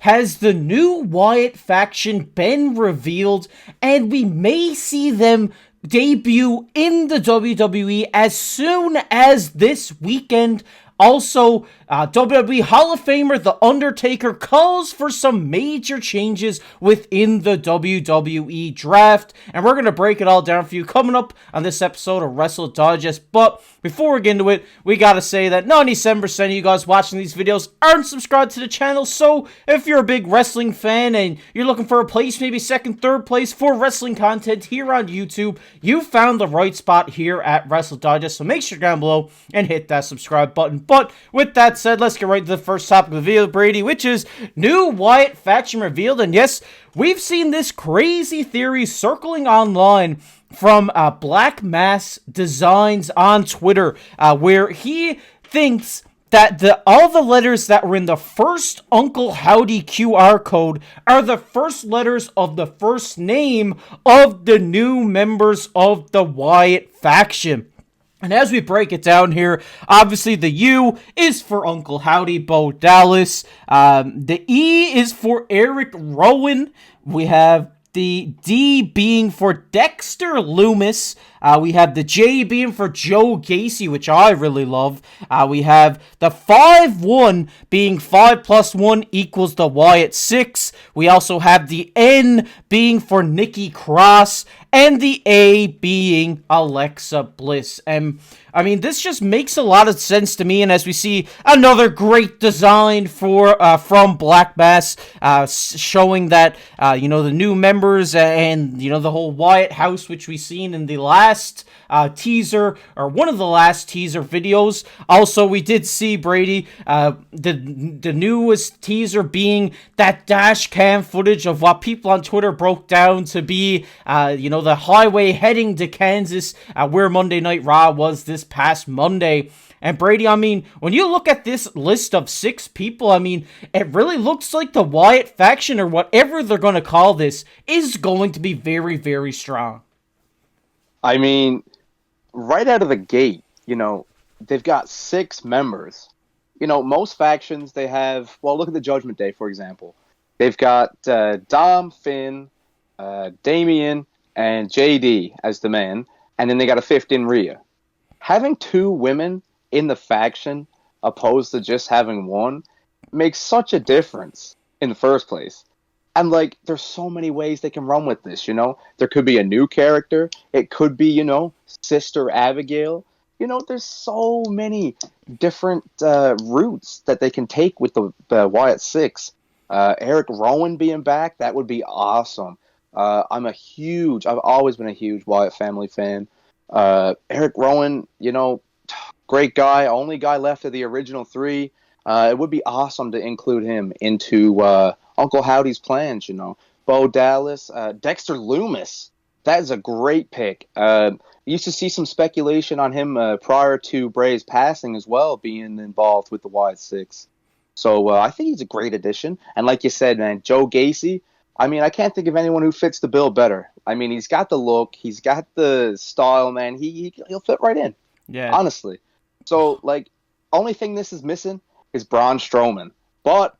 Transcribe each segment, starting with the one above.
has the new Wyatt faction been revealed, and we may see them debut in the WWE as soon as this weekend. Also, WWE Hall of Famer The Undertaker calls for some major changes within the WWE Draft, and we're going to break it all down for you coming up on this episode of Wrestle Digest. But before we get into it, we got to say that 97% of you guys watching these videos aren't subscribed to the channel, so if you're a big wrestling fan and you're looking for a place, maybe second, third place for wrestling content here on YouTube, you found the right spot here at Wrestle Digest, so make sure down below and hit that subscribe button. But with that said, let's get right to the first topic of the video, Brady, which is new Wyatt faction revealed. And yes, we've seen this crazy theory circling online from Black Mass Designs on Twitter, where he thinks that all the letters that were in the first Uncle Howdy QR code are the first letters of the first name of the new members of the Wyatt faction. And as we break it down here, obviously the U is for Uncle Howdy, Bo Dallas. The E is for Erik Rowan. We have the D being for Dexter Lumis. We have the J being for Joe Gacy, which I really love. We have the 5-1 being 5 plus 1 equals the Wyatt 6. We also have the N being for Nikki Cross, and the A being Alexa Bliss. And I mean, this just makes a lot of sense to me. And as we see another great design from Black Mass, showing that the new members and the whole Wyatt house, which we've seen in the last teaser, or one of the last teaser videos. Also, we did see, Brady, the newest teaser being that dash cam footage of what people on Twitter broke down to be the highway heading to Kansas, where Monday Night Raw was this past Monday. And Brady, I mean, when you look at this list of 6 people, I mean, it really looks like the Wyatt faction, or whatever they're going to call this, is going to be very, very strong. I mean, right out of the gate, they've got 6 members. Most factions, they have, well, look at the Judgment Day, for example. They've got Dom, Finn, Damian, and JD as the men, and then they got a 5th in Rhea. Having 2 women in the faction opposed to just having 1 makes such a difference in the first place. And there's so many ways they can run with this. There could be a new character. It could be Sister Abigail. There's so many different routes that they can take with the Wyatt 6. Erik Rowan being back, that would be awesome. I've always been a huge Wyatt family fan. Erik Rowan, great guy, only guy left of the original 3. It would be awesome to include him into Uncle Howdy's plans, Bo Dallas, Dexter Lumis. That is a great pick. Used to see some speculation on him prior to Bray's passing as well, being involved with the Wyatt 6. So I think he's a great addition. And like you said, man, Joe Gacy, I mean, I can't think of anyone who fits the bill better. I mean, he's got the look, he's got the style, man. He'll fit right in. Yeah. Honestly. So, only thing this is missing is Braun Strowman. But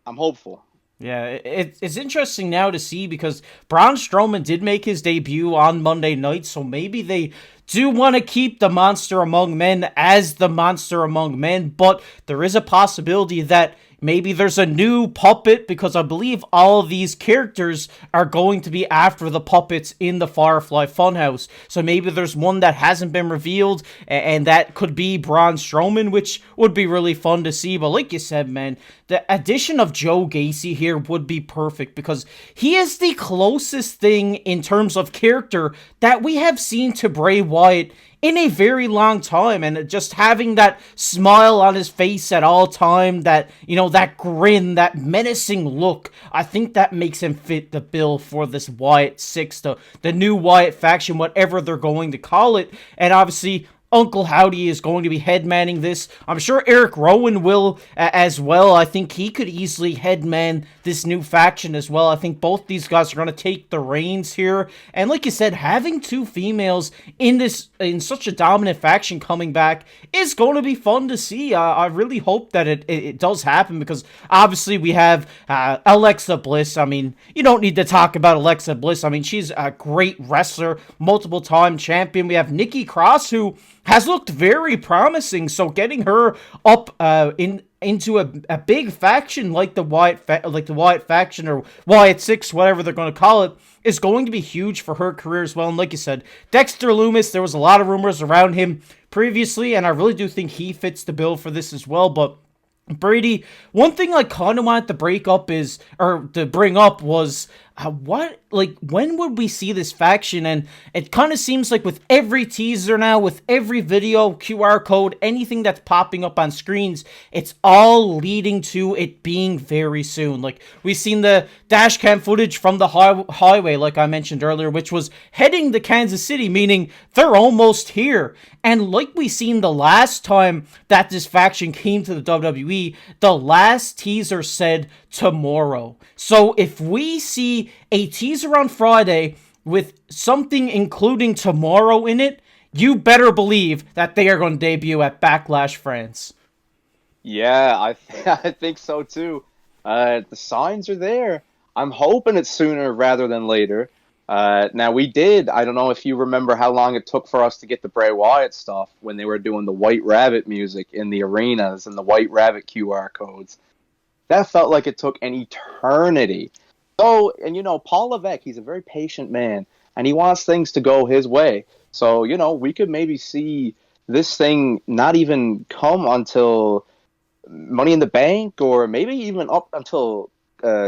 I'm hopeful. Yeah, it's interesting now to see, because Braun Strowman did make his debut on Monday night, so maybe they do want to keep the Monster Among Men as the Monster Among Men, but there is a possibility that maybe there's a new puppet, because I believe all of these characters are going to be after the puppets in the Firefly funhouse. So maybe there's one that hasn't been revealed, and that could be Braun Strowman, which would be really fun to see. But like you said, man, the addition of Joe Gacy here would be perfect, because he is the closest thing in terms of character that we have seen to Bray Wyatt in a very long time, and just having that smile on his face at all time, that, that grin, that menacing look, I think that makes him fit the bill for this Wyatt 6, the new Wyatt faction, whatever they're going to call it. And obviously, Uncle Howdy is going to be headmanning this. I'm sure Eric Rowan will as well. I think he could easily headman this new faction as well. I think both these guys are going to take the reins here. And like you said, having two females in such a dominant faction coming back is going to be fun to see. I really hope that it does happen, because obviously we have Alexa Bliss. I mean, you don't need to talk about Alexa Bliss. I mean, she's a great wrestler, multiple time champion. We have Nikki Cross, who has looked very promising, so getting her up into a big faction like the Wyatt faction, or Wyatt 6, whatever they're going to call it, is going to be huge for her career as well. And like you said, Dexter Lumis, there was a lot of rumors around him previously, and I really do think he fits the bill for this as well. But Brady, one thing I kind of wanted to bring up was when would we see this faction? And it kind of seems like with every teaser now, with every video, QR code, anything that's popping up on screens, it's all leading to it being very soon. Like, we've seen the dash cam footage from the highway, like I mentioned earlier, which was heading to Kansas City, meaning they're almost here. And like we seen the last time that this faction came to the WWE, the last teaser said tomorrow. So if we see a teaser on Friday with something including tomorrow in it, you better believe that they are going to debut at Backlash France. Yeah, I think so too. The signs are there. I'm hoping it's sooner rather than later. Now, I don't know if you remember how long it took for us to get the Bray Wyatt stuff when they were doing the White Rabbit music in the arenas and the White Rabbit QR codes. That felt like it took an eternity. So, and Paul Levesque, he's a very patient man, and he wants things to go his way. So, we could maybe see this thing not even come until Money in the Bank, or maybe even up until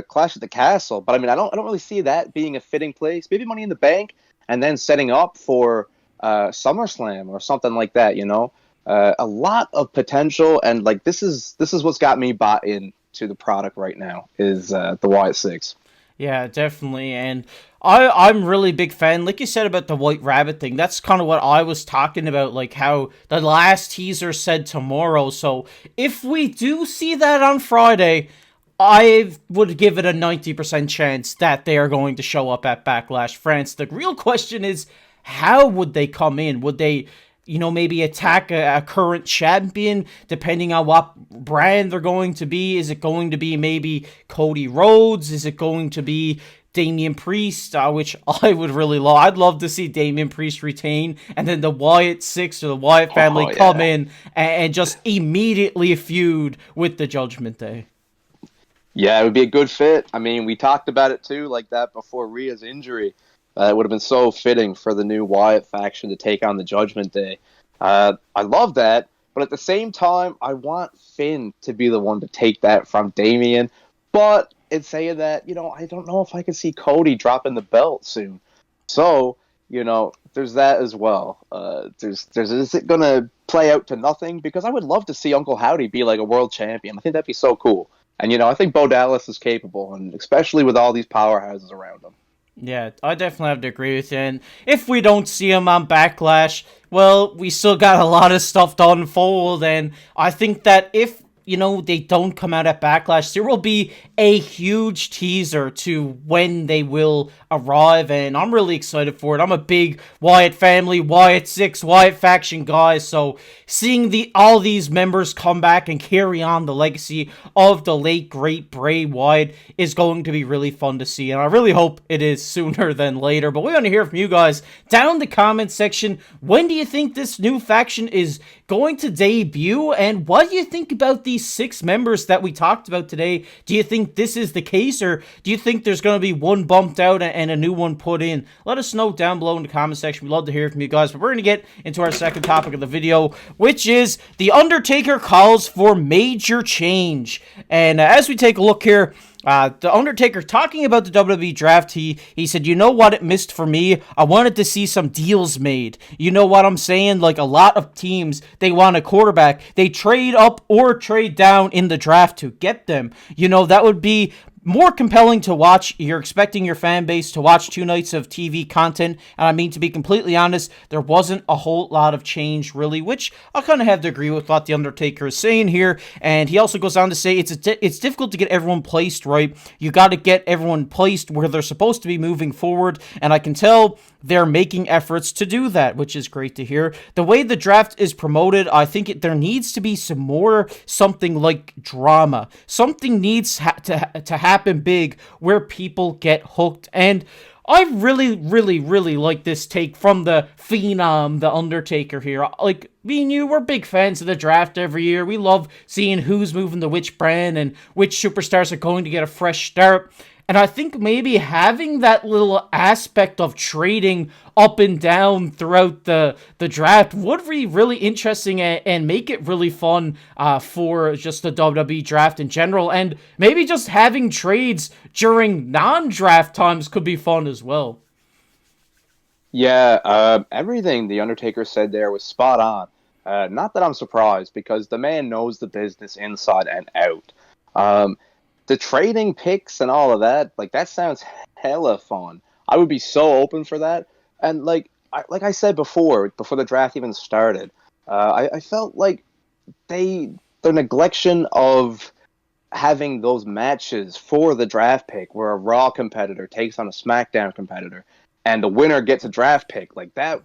Clash at the Castle. But I mean, I don't really see that being a fitting place. Maybe Money in the Bank, and then setting up for SummerSlam or something like that. A lot of potential, and like this is what's got me bought in to the product right now is the Wyatt 6. Yeah, definitely. And I'm really big fan, like you said about the White Rabbit thing. That's kind of what I was talking about, like how the last teaser said tomorrow. So if we do see that on Friday, I would give it a 90% chance that they are going to show up at Backlash France. The real question is, how would they come in? Would they maybe attack a current champion, depending on what brand they're going to be? Is it going to be maybe Cody Rhodes? Is it going to be Damian Priest, which I would really love? I'd love to see Damian Priest retain, and then the Wyatt 6 or the Wyatt family come in and just immediately feud with the Judgment Day. Yeah, it would be a good fit. I mean, we talked about it too, like that before Rhea's injury. It would have been so fitting for the new Wyatt faction to take on the Judgment Day. I love that, but at the same time, I want Finn to be the one to take that from Damian. But in saying that, I don't know if I can see Cody dropping the belt soon. So, there's that as well. Is it going to play out to nothing? Because I would love to see Uncle Howdy be like a world champion. I think that'd be so cool. And, I think Bo Dallas is capable, and especially with all these powerhouses around him. Yeah, I definitely have to agree with you. And if we don't see him on Backlash, well, we still got a lot of stuff to unfold. And I think that if, they don't come out at Backlash, there will be a huge teaser to when they will arrive. And I'm really excited for it. I'm a big Wyatt Family, Wyatt 6, Wyatt Faction guy. So seeing all these members come back and carry on the legacy of the late, great Bray Wyatt is going to be really fun to see. And I really hope it is sooner than later. But we want to hear from you guys down in the comments section. When do you think this new faction is going to debut? And what do you think about these 6 members that we talked about today? Do you think this is the case, or do you think there's going to be one bumped out and a new one put in? Let us know down below in the comment section. We'd love to hear from you guys. But we're going to get into our second topic of the video, which is The Undertaker calls for major change. And as we take a look here, The Undertaker talking about the WWE Draft, he said, you know what it missed for me? I wanted to see some deals made. You know what I'm saying? Like, a lot of teams, they want a quarterback. They trade up or trade down in the draft to get them. That would be more compelling to watch. You're expecting your fan base to watch 2 nights of TV content, and I mean, to be completely honest, there wasn't a whole lot of change, really, which I kind of have to agree with what The Undertaker is saying here, and he also goes on to say it's difficult to get everyone placed right. You got to get everyone placed where they're supposed to be moving forward, and I can tell they're making efforts to do that, which is great to hear. The way the draft is promoted, I think there needs to be something like drama. Something needs to happen big where people get hooked. And I really, really, really like this take from the Phenom, The Undertaker here. Like, me and you, we're big fans of the draft every year. We love seeing who's moving to which brand and which superstars are going to get a fresh start. And I think maybe having that little aspect of trading up and down throughout the draft would be really interesting and make it really fun for just the WWE draft in general. And maybe just having trades during non-draft times could be fun as well. Yeah, everything The Undertaker said there was spot on. Not that I'm surprised, because the man knows the business inside and out. The trading picks and all of that, like, that sounds hella fun. I would be so open for that. And like I said before the draft even started, I felt like the neglection of having those matches for the draft pick, where a Raw competitor takes on a SmackDown competitor, and the winner gets a draft pick, like that.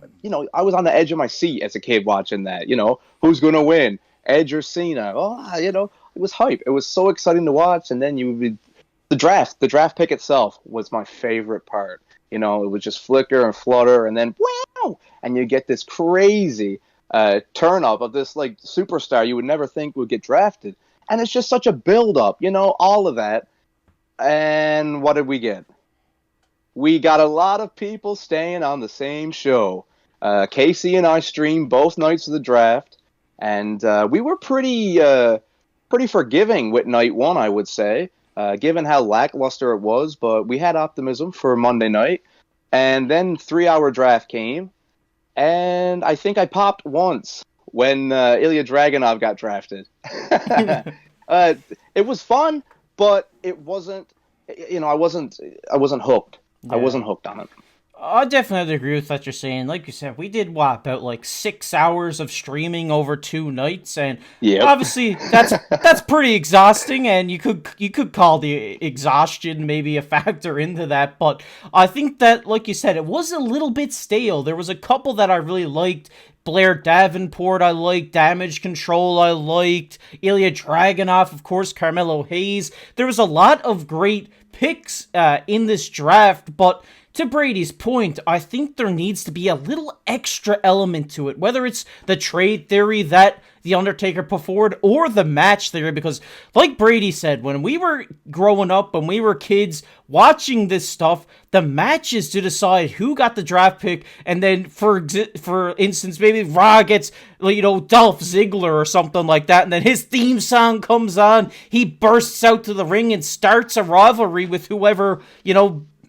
I was on the edge of my seat as a kid watching that. Who's gonna win, Edge or Cena? It was hype. It was so exciting to watch. And then the draft pick itself was my favorite part. It would just flicker and flutter, and then wow, and you get this crazy turn up of this like superstar you would never think would get drafted, and it's just such a build up, all of that. And what did we get? We got a lot of people staying on the same show. Casey and I streamed both nights of the draft, and we were pretty forgiving with night one, I would say, given how lackluster it was, but we had optimism for Monday night. And then 3-hour draft came, and I think I popped once when Ilya Dragunov got drafted. It was fun, but it wasn't, I wasn't hooked. Yeah. I wasn't hooked on it. I definitely agree with what you're saying. Like you said, we did about like 6 hours of streaming over 2 nights, and obviously that's pretty exhausting. And you could call the exhaustion maybe a factor into that. But I think that, like you said, it was a little bit stale. There was a couple that I really liked. Blair Davenport, I liked. Damage Control, I liked. Ilya Dragunov, of course. Carmelo Hayes. There was a lot of great picks in this draft, but to Brady's point, I think there needs to be a little extra element to it, whether it's the trade theory that The Undertaker put forward or the match theory, because like Brady said, when we were growing up, when we were kids watching this stuff, the matches to decide who got the draft pick, and then for instance, maybe Raw gets, Dolph Ziggler or something like that, and then his theme song comes on, he bursts out to the ring and starts a rivalry with whoever,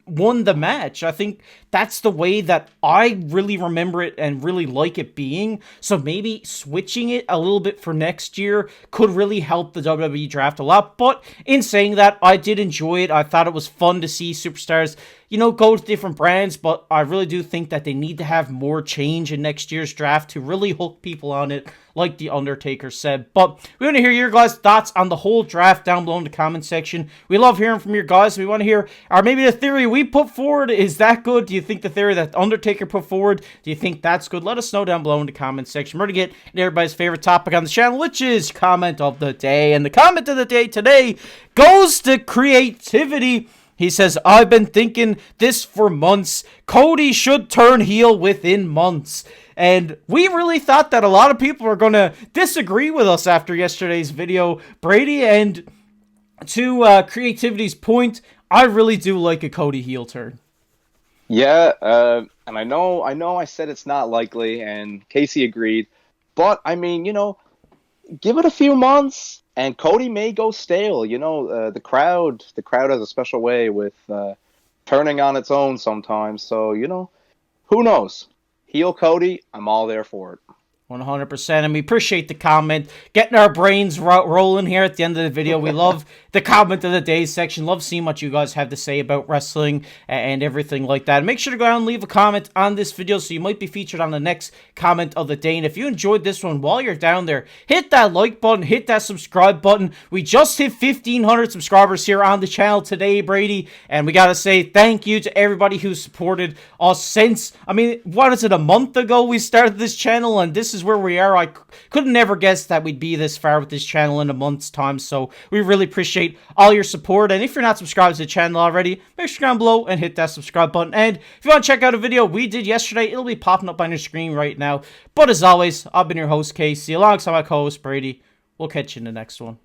won the match. I think that's the way that I really remember it and really like it being. So maybe switching it a little bit for next year could really help the WWE draft a lot. But in saying that, I did enjoy it. I thought it was fun to see superstars, go to different brands, but I really do think that they need to have more change in next year's draft to really hook people on it, like The Undertaker said. But we want to hear your guys' thoughts on the whole draft down below in the comment section. We love hearing from your guys. We want to hear, or maybe the theory we put forward, is that good? Do you think the theory that Undertaker put forward, do you think that's good? Let us know down below in the comment section. We're going to get everybody's favorite topic on the channel, which is comment of the day. And the comment of the day today goes to Creativity. He says, I've been thinking this for months. Cody should turn heel within months. And we really thought that a lot of people were going to disagree with us after yesterday's video, Brady. And to Creativity's point, I really do like a Cody heel turn. Yeah, and I know I said it's not likely, and Casey agreed. But, I mean, give it a few months, and Cody may go stale. The crowd has a special way with turning on its own sometimes. So, who knows? Heel Cody, I'm all there for it. 100%, and we appreciate the comment. Getting our brains rolling here at the end of the video. We love the comment of the day section. Love seeing what you guys have to say about wrestling and everything like that. Make sure to go out and leave a comment on this video so you might be featured on the next comment of the day. And if you enjoyed this one, while you're down there, hit that like button, hit that subscribe button. We just hit 1,500 subscribers here on the channel today, Brady, and we gotta say thank you to everybody who supported us since, I mean, what is it, a month ago we started this channel, and this is where we are. I could never guess that we'd be this far with this channel in a month's time, so we really appreciate all your support. And if you're not subscribed to the channel already, make sure to go down below and hit that subscribe button. And if you want to check out a video we did yesterday, it'll be popping up on your screen right now. But as always, I've been your host, Casey, alongside my co-host, Brady. We'll catch you in the next one.